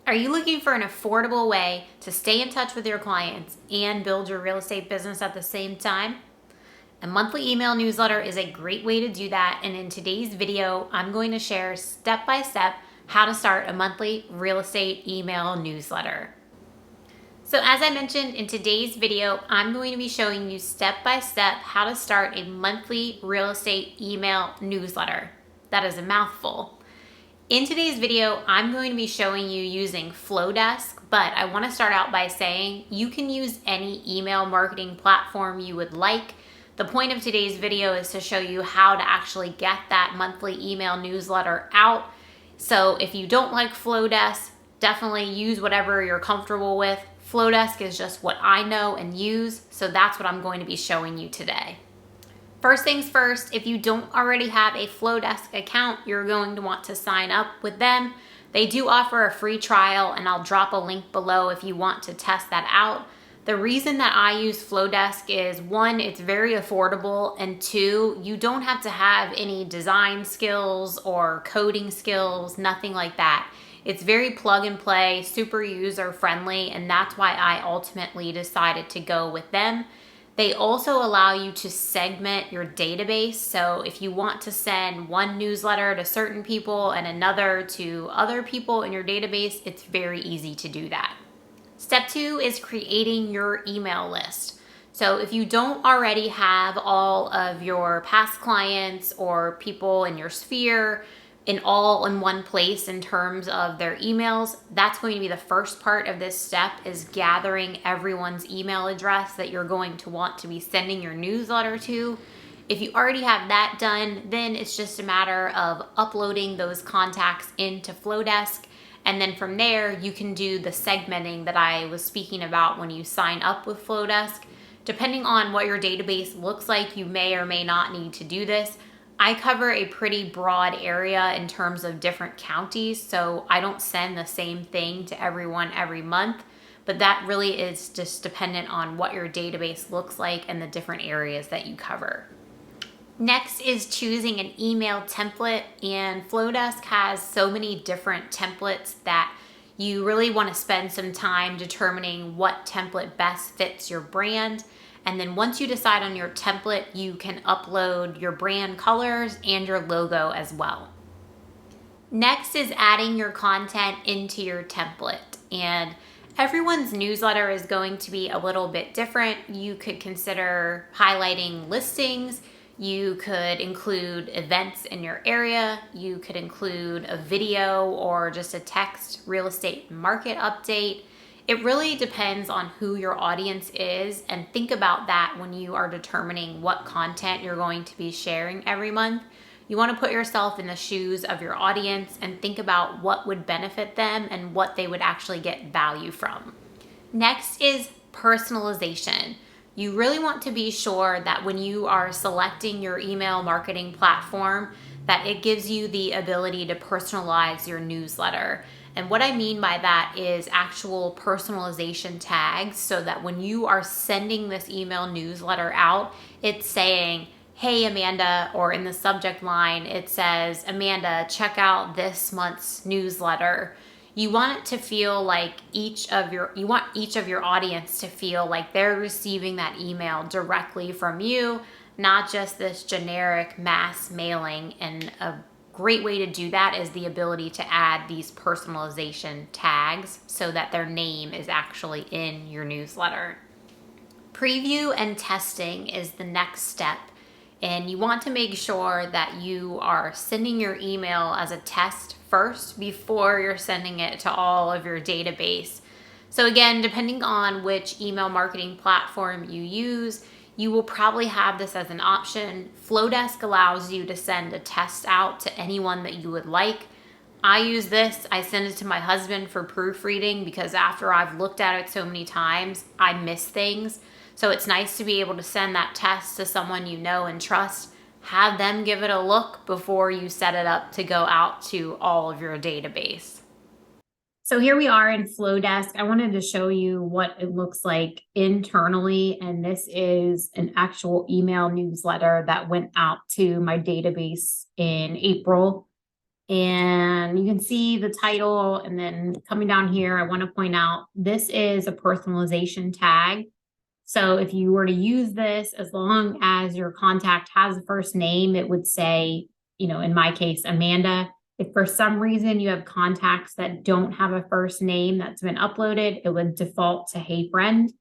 Are you looking for an affordable way to stay in touch with your clients and build your real estate business at the same time? A monthly email newsletter is a great way to do that. And in today's video, I'm going to share step by step how to start a monthly real estate email newsletter. So as I mentioned in today's video, I'm going to be showing you step by step how to start a monthly real estate email newsletter. That is a mouthful. In today's video, I'm going to be showing you using Flodesk, but I want to start out by saying you can use any email marketing platform you would like. The point of today's video is to show you how to actually get that monthly email newsletter out. So if you don't like Flodesk, definitely use whatever you're comfortable with. Flodesk is just what I know and use, so that's what I'm going to be showing you today. First things first, if you don't already have a Flodesk account, you're going to want to sign up with them. They do offer a free trial, and I'll drop a link below if you want to test that out. The reason that I use Flodesk is, one, it's very affordable, and two, you don't have to have any design skills or coding skills, nothing like that. It's very plug and play, super user friendly, and that's why I ultimately decided to go with them. They also allow you to segment your database. So if you want to send one newsletter to certain people and another to other people in your database, it's very easy to do that. Step 2 is creating your email list. So if you don't already have all of your past clients or people in your sphere all in one place in terms of their emails, that's going to be the first part of this step, is gathering everyone's email address that you're going to want to be sending your newsletter to. If you already have that done, then it's just a matter of uploading those contacts into Flodesk. And then from there, you can do the segmenting that I was speaking about when you sign up with Flodesk. Depending on what your database looks like, you may or may not need to do this. I cover a pretty broad area in terms of different counties, so I don't send the same thing to everyone every month, but that really is just dependent on what your database looks like and the different areas that you cover. Next is choosing an email template, and Flodesk has so many different templates that you really want to spend some time determining what template best fits your brand. And then once you decide on your template, you can upload your brand colors and your logo as well. Next is adding your content into your template. And everyone's newsletter is going to be a little bit different. You could consider highlighting listings. You could include events in your area. You could include a video or just a text real estate market update. It really depends on who your audience is, and think about that when you are determining what content you're going to be sharing every month. You want to put yourself in the shoes of your audience and think about what would benefit them and what they would actually get value from. Next is personalization. You really want to be sure that when you are selecting your email marketing platform, that it gives you the ability to personalize your newsletter. And what I mean by that is actual personalization tags, so that when you are sending this email newsletter out, it's saying, "Hey Amanda," or in the subject line, it says, "Amanda, check out this month's newsletter." You want it to feel like each of your audience to feel like they're receiving that email directly from you, not just this generic mass mailing. And a great way to do that is the ability to add these personalization tags so that their name is actually in your newsletter. Preview and testing is the next step. And you want to make sure that you are sending your email as a test first before you're sending it to all of your database. So again, depending on which email marketing platform you use, you will probably have this as an option. Flodesk allows you to send a test out to anyone that you would like. I use this. I send it to my husband for proofreading because after I've looked at it so many times, I miss things. So it's nice to be able to send that test to someone you know and trust. Have them give it a look before you set it up to go out to all of your database. So here we are in Flodesk. I wanted to show you what it looks like internally. And this is an actual email newsletter that went out to my database in April. And you can see the title, and then coming down here, I want to point out this is a personalization tag. So if you were to use this, as long as your contact has a first name, it would say, in my case, Amanda. If for some reason you have contacts that don't have a first name that's been uploaded, it would default to Hey Friend.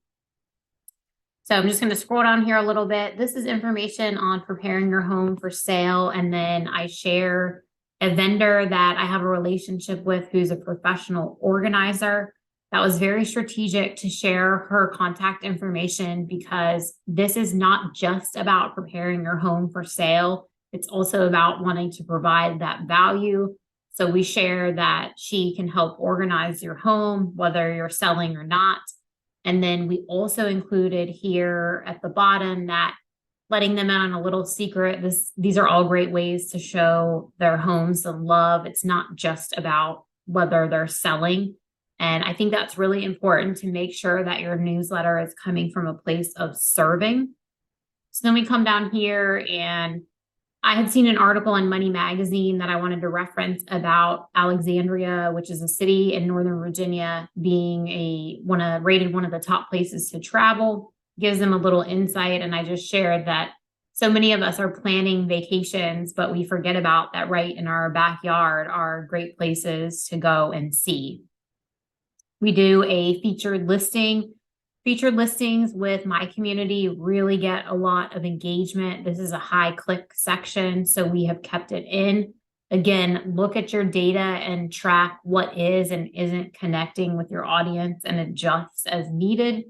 So I'm just going to scroll down here a little bit. This is information on preparing your home for sale. And then I share a vendor that I have a relationship with who's a professional organizer. That was very strategic to share her contact information because this is not just about preparing your home for sale. It's also about wanting to provide that value. So we share that she can help organize your home, whether you're selling or not. And then we also included here at the bottom that letting them in on a little secret. These are all great ways to show their homes some love. It's not just about whether they're selling. And I think that's really important to make sure that your newsletter is coming from a place of serving. So then we come down here, and I had seen an article in Money Magazine that I wanted to reference about Alexandria, which is a city in Northern Virginia, being rated one of the top places to travel. Gives them a little insight. And I just shared that so many of us are planning vacations, but we forget about that right in our backyard are great places to go and see. We do a featured listing. Featured listings with my community really get a lot of engagement. This is a high click section, so we have kept it in. Again, look at your data and track what is and isn't connecting with your audience and adjust as needed.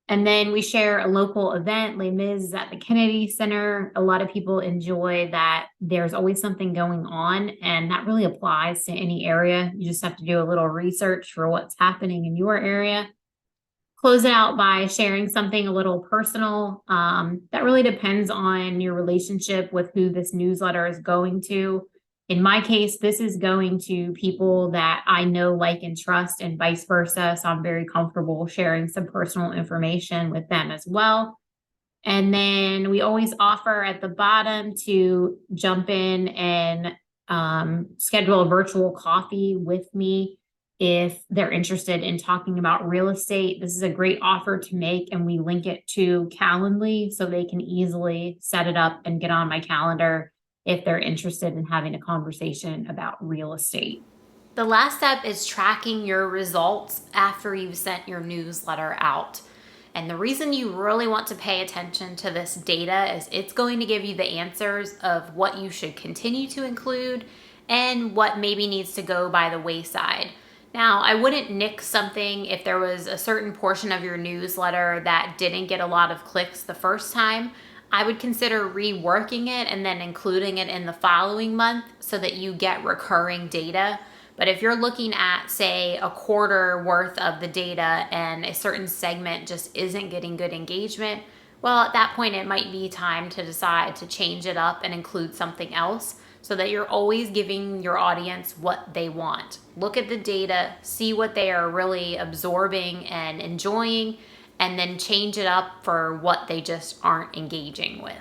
And then we share a local event. Les Mis is at the Kennedy Center. A lot of people enjoy that there's always something going on, and that really applies to any area. You just have to do a little research for what's happening in your area. Close it out by sharing something a little personal. That really depends on your relationship with who this newsletter is going to. In my case, this is going to people that I know, like, and trust, and vice versa. So I'm very comfortable sharing some personal information with them as well. And then we always offer at the bottom to jump in and schedule a virtual coffee with me if they're interested in talking about real estate. This is a great offer to make, and we link it to Calendly so they can easily set it up and get on my calendar if they're interested in having a conversation about real estate. The last step is tracking your results after you've sent your newsletter out. And the reason you really want to pay attention to this data is it's going to give you the answers of what you should continue to include and what maybe needs to go by the wayside. Now, I wouldn't nix something if there was a certain portion of your newsletter that didn't get a lot of clicks the first time. I would consider reworking it and then including it in the following month so that you get recurring data. But if you're looking at, say, a quarter worth of the data and a certain segment just isn't getting good engagement, well, at that point, it might be time to decide to change it up and include something else so that you're always giving your audience what they want. Look at the data, see what they are really absorbing and enjoying, and then change it up for what they just aren't engaging with.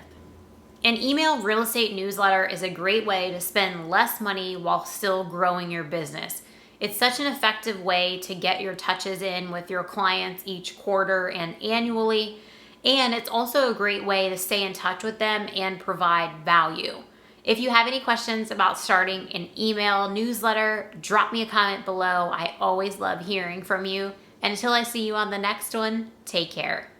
An email real estate newsletter is a great way to spend less money while still growing your business. It's such an effective way to get your touches in with your clients each quarter and annually, and it's also a great way to stay in touch with them and provide value. If you have any questions about starting an email newsletter, drop me a comment below. I always love hearing from you. And until I see you on the next one, take care.